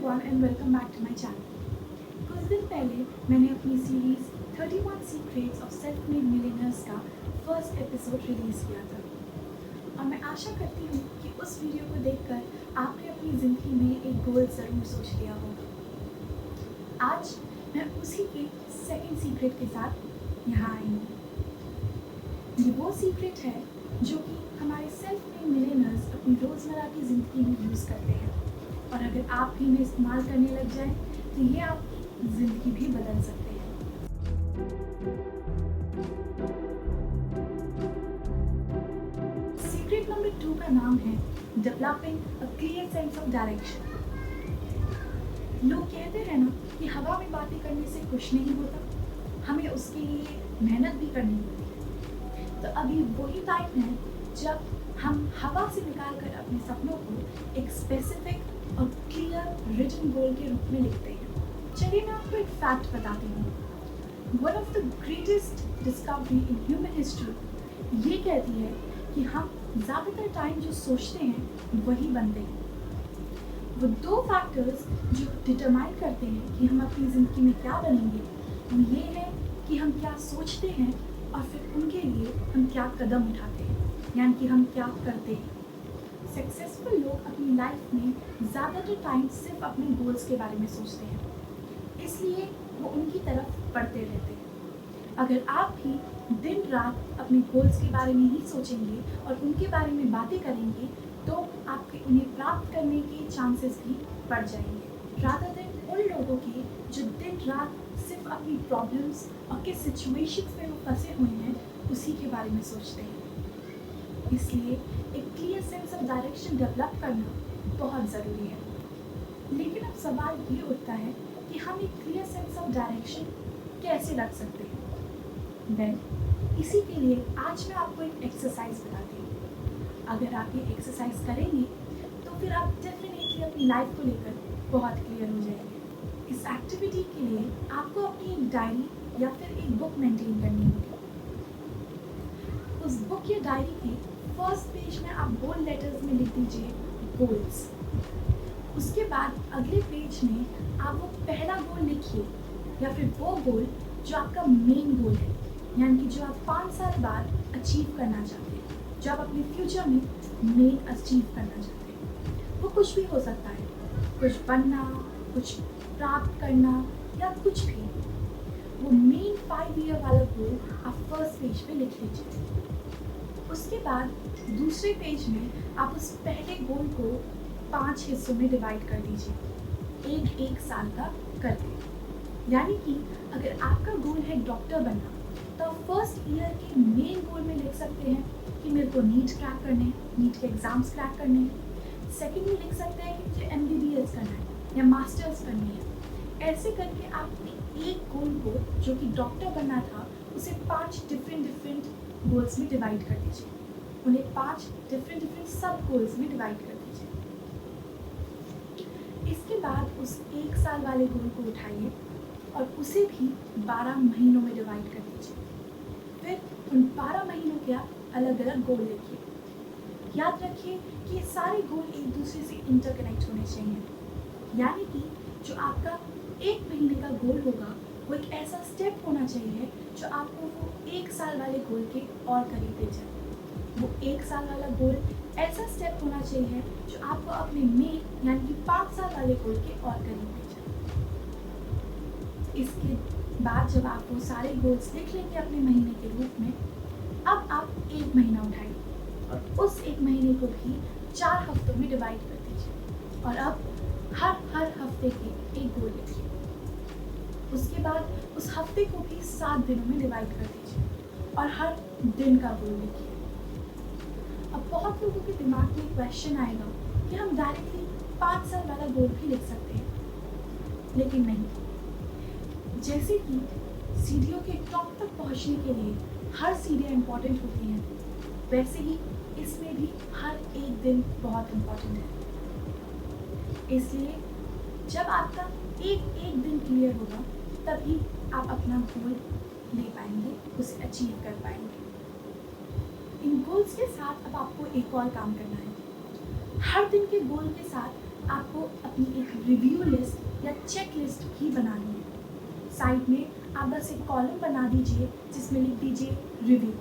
Everyone and welcome back to my channel. कुछ दिन पहले मैंने अपनी series 31 secrets of self made millionaires का फर्स्ट एपिसोड रिलीज़ किया था और मैं आशा करती हूँ कि उस वीडियो को देखकर आपने अपनी ज़िंदगी में एक गोल ज़रूर सोच लिया होगा। आज मैं उसी के सेकंड सीक्रेट के साथ यहाँ आई हूँ। ये वो सीक्रेट है जो कि हमारे सेल्फ मेड मिलियनर्स अपनी रोज़मर्रा की ज़िंदगी में यूज़ करते हैं और अगर आप भी इन्हें इस्तेमाल करने लग जाएं तो ये आपकी ज़िंदगी भी बदल सकते हैं। सीक्रेट नंबर 2 का नाम है developing a clear sense of direction. लोग कहते हैं ना कि हवा में बातें करने से कुछ नहीं होता, हमें उसके लिए मेहनत भी करनी होती है। तो अभी वही टाइम है जब हम हवा से निकालकर अपने सपनों को एक स्पेसिफिक और क्लियर रिटन गोल के रूप में लिखते हैं। चलिए मैं आपको एक फैक्ट बताती हूँ। One of the greatest discovery in human history ये कहती है कि हम ज़्यादातर टाइम जो सोचते हैं वही बनते हैं। वो दो फैक्टर्स जो डिटरमाइन करते हैं कि हम अपनी ज़िंदगी में क्या बनेंगे वो ये है कि हम क्या सोचते हैं और फिर उनके लिए हम क्या कदम उठाते हैं, यानी कि हम क्या करते हैं। सक्सेसफुल लोग अपनी लाइफ में ज़्यादातर टाइम सिर्फ अपने गोल्स के बारे में सोचते हैं, इसलिए वो उनकी तरफ बढ़ते रहते हैं। अगर आप भी दिन रात अपने गोल्स के बारे में ही सोचेंगे और उनके बारे में बातें करेंगे तो आपके उन्हें प्राप्त करने के चांसेस भी बढ़ जाएंगे, रादर देन उन लोगों के जो दिन रात सिर्फ अपनी प्रॉब्लम्स और किस सिचुएशंस में वो फंसे हुए हैं उसी के बारे में सोचते हैं। इसलिए एक clear sense of direction develop करना बहुत ज़रूरी है। लेकिन अब सवाल ये उठता है कि हम एक क्लियर सेंस ऑफ डायरेक्शन कैसे रख सकते हैं। इसी के लिए आज मैं आपको एक एक्सरसाइज बताती हूँ। अगर आप ये एक्सरसाइज करेंगे तो फिर आप डेफिनेटली अपनी लाइफ को लेकर बहुत क्लियर हो जाएंगे। इस एक्टिविटी के लिए आपको अपनी एक डायरी या फिर एक बुक मेंटेन करनी होगी। उस बुक या डायरी के फर्स्ट पेज में आप बोल्ड लेटर्स में लिख दीजिए गोल्स। उसके बाद अगले पेज में आप वो पहला गोल लिखिए या फिर वो गोल जो आपका मेन गोल है, यानी कि जो आप 5 साल बाद अचीव करना चाहते हैं, जो आप अपने फ्यूचर में मेन अचीव करना चाहते हैं। वो कुछ भी हो सकता है, कुछ बनना, कुछ प्राप्त करना या कुछ भी। वो मेन 5 ईयर वाला गोल आप फर्स्ट पेज पे लिख लीजिए। उसके बाद दूसरे पेज में आप उस पहले गोल को 5 हिस्सों में डिवाइड कर दीजिए, एक साल का करके। यानी कि अगर आपका गोल है डॉक्टर बनना तो आप फर्स्ट ईयर के मेन गोल में लिख सकते हैं कि मेरे को नीट क्रैक करने हैं, नीट के एग्ज़ाम्स क्रैक करने हैं। सेकेंड में लिख सकते हैं कि मुझे MBBS करना है या मास्टर्स करनी है। ऐसे करके आपने एक गोल को जो कि डॉक्टर बनना था उसे 5 डिफरेंट गोल्स में डिवाइड कर दीजिए, उन्हें 5 डिफरेंट सब गोल्स में डिवाइड कर दीजिए। इसके बाद उस 1 साल वाले गोल को उठाइए और उसे भी 12 महीनों में डिवाइड कर दीजिए। फिर उन 12 महीनों के आप अलग अलग गोल लिखिए। याद रखिए कि ये सारे गोल एक दूसरे से इंटरकनेक्ट होने चाहिए, यानी कि जो आपका 1 महीने का गोल होगा वो एक ऐसा स्टेप होना चाहिए जो आपको वो 1 साल वाले गोल के और करीब ले जाए। वो 1 साल वाला गोल ऐसा स्टेप होना चाहिए जो आपको अपने मेन यानी कि 5 साल वाले गोल के और करीब ले जाए। इसके बाद जब आप वो सारे गोल्स लिख लेंगे अपने महीने के रूप में, अब आप 1 महीना उठाइए और उस 1 महीने को भी 4 हफ्तों में डिवाइड कर दीजिए और अब हर हफ्ते के एक गोल लिखिए। उसके बाद उस हफ्ते को भी 7 दिनों में डिवाइड कर दीजिए और हर दिन का गोल लिखिए। अब बहुत लोगों के दिमाग में क्वेश्चन आएगा कि हम डायरेक्टली 5 साल वाला गोल भी लिख सकते हैं, लेकिन नहीं। जैसे कि सीढ़ियों के टॉप तक पहुंचने के लिए हर सीढ़ियाँ इम्पॉर्टेंट होती हैं, वैसे ही इसमें भी हर एक दिन बहुत इम्पॉर्टेंट है। इसलिए जब आपका एक दिन क्लियर होगा तभी आप अपना गोल ले पाएंगे, उसे अचीव कर पाएंगे। इन गोल्स के साथ अब आपको एक और काम करना है। हर दिन के गोल के साथ आपको अपनी एक रिव्यू लिस्ट या चेक लिस्ट भी बनानी है। साइड में आप बस एक कॉलम बना दीजिए जिसमें लिख दीजिए रिव्यू।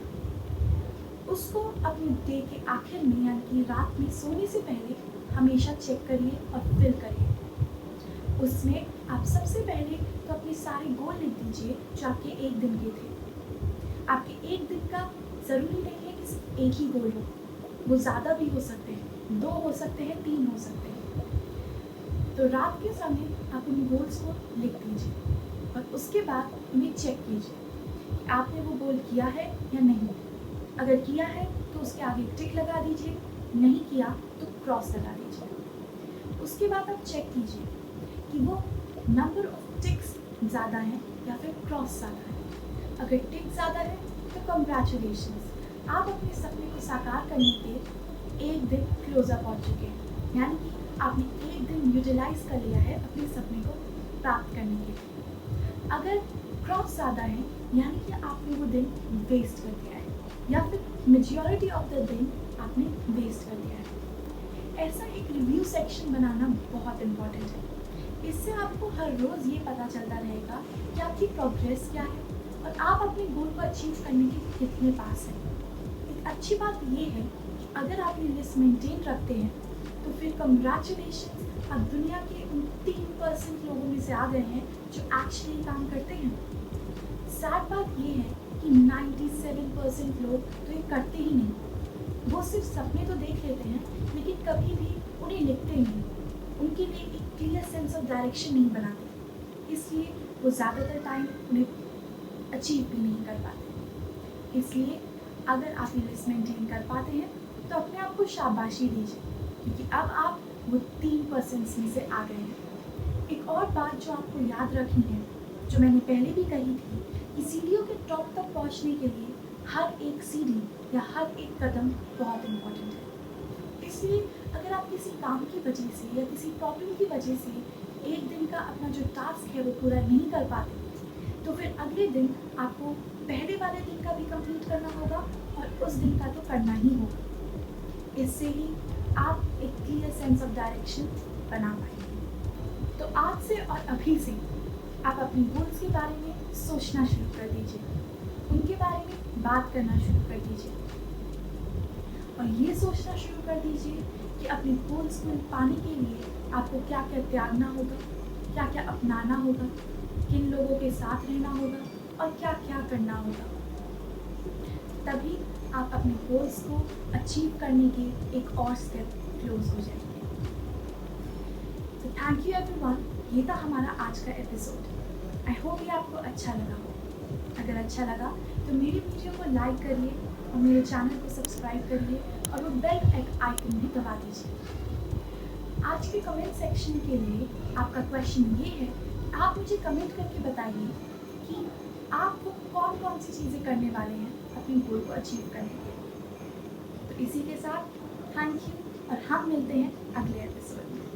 उसको अपने डे के आखिर में यानी कि रात में सोने से पहले हमेशा चेक करिए और फिल करिए। उसमें आप सबसे पहले तो अपने सारे गोल लिख दीजिए जो आपके एक दिन के थे। आपके एक दिन का ज़रूरी नहीं है कि सिर्फ एक ही गोल हो, वो ज़्यादा भी हो सकते हैं, 2 हो सकते हैं, 3 हो सकते हैं। तो रात के समय आप उन गोल्स को लिख दीजिए और उसके बाद उन्हें चेक कीजिए कि आपने वो गोल किया है या नहीं। अगर किया है तो उसके आगे टिक लगा दीजिए, नहीं किया तो क्रॉस लगा दीजिए। उसके बाद आप चेक कीजिए कि वो नंबर ऑफ टिक्स ज़्यादा है या फिर क्रॉस ज़्यादा है। अगर टिक ज़्यादा है तो कंग्रेचुलेशंस, आप अपने सपने को साकार करने के एक दिन क्लोजर पहुंच चुके हैं, यानी कि आपने एक दिन यूटिलाइज कर लिया है अपने सपने को प्राप्त करने के लिए। अगर क्रॉस ज़्यादा है यानी कि आपने वो दिन वेस्ट कर दिया है या फिर मेजॉरिटी ऑफ द दिन आपने वेस्ट कर दिया है। ऐसा एक रिव्यू सेक्शन बनाना बहुत इम्पॉर्टेंट है। इससे आपको हर रोज़ ये पता चलता रहेगा कि आपकी प्रोग्रेस क्या है और आप अपने गोल को अचीव करने के कितने पास हैं। एक अच्छी बात ये है कि अगर आप ये लिस्ट मेंटेन रखते हैं तो फिर कंग्रेचुलेशन, आप दुनिया के उन 3% लोगों में से आ गए हैं जो एक्चुअली काम करते हैं। सैड बात ये है कि 97% लोग तो ये करते ही नहीं। वो सिर्फ सपने तो देख लेते हैं लेकिन कभी भी उन्हें लिखते नहीं। उनके लिए एक क्लियर सेंस ऑफ डायरेक्शन नहीं बनाते, इसलिए वो ज़्यादातर टाइम उन्हें अचीव भी नहीं कर पाते। इसलिए अगर आप ये लिस्ट मेंटेन कर पाते हैं तो अपने आप को शाबाशी दीजिए, क्योंकि अब आप वो 3% में से आ गए हैं। एक और बात जो आपको याद रखनी है, जो मैंने पहले भी कही थी, कि सीढ़ियों के टॉप तक पहुंचने के लिए हर एक सीढ़ी या हर एक कदम बहुत इम्पोर्टेंट है। इसलिए अगर आप किसी काम की वजह से या किसी प्रॉब्लम की वजह से एक दिन का अपना जो टास्क है वो पूरा नहीं कर पाते, तो फिर अगले दिन आपको पहले वाले दिन का भी कंप्लीट करना होगा और उस दिन का तो करना ही होगा। इससे ही आप एक क्लियर सेंस ऑफ डायरेक्शन बना पाएंगे। तो आज से और अभी से आप अपनी गोल्स के बारे में सोचना शुरू कर दीजिए, उनके बारे में बात करना शुरू कर दीजिए और ये सोचना शुरू कर दीजिए कि अपने गोल्स को पाने के लिए आपको क्या क्या त्यागना होगा, क्या क्या अपनाना होगा, किन लोगों के साथ रहना होगा और क्या क्या करना होगा। तभी आप अपने गोल्स को अचीव करने के एक और स्टेप क्लोज हो जाएंगे। तो थैंक यू एवरीवन, ये था हमारा आज का एपिसोड। आई होप ये आपको अच्छा लगा हो। अगर अच्छा लगा तो मेरी वीडियो को लाइक करिए और मेरे चैनल को सब्सक्राइब करिए और वो बेल आइकन भी दबा दीजिए। आज के कमेंट सेक्शन के लिए आपका क्वेश्चन ये है, आप मुझे कमेंट करके बताइए कि आप वो कौन कौन सी चीज़ें करने वाले हैं अपनी गोल को अचीव करने के लिए। तो इसी के साथ थैंक यू और हम मिलते हैं अगले एपिसोड में।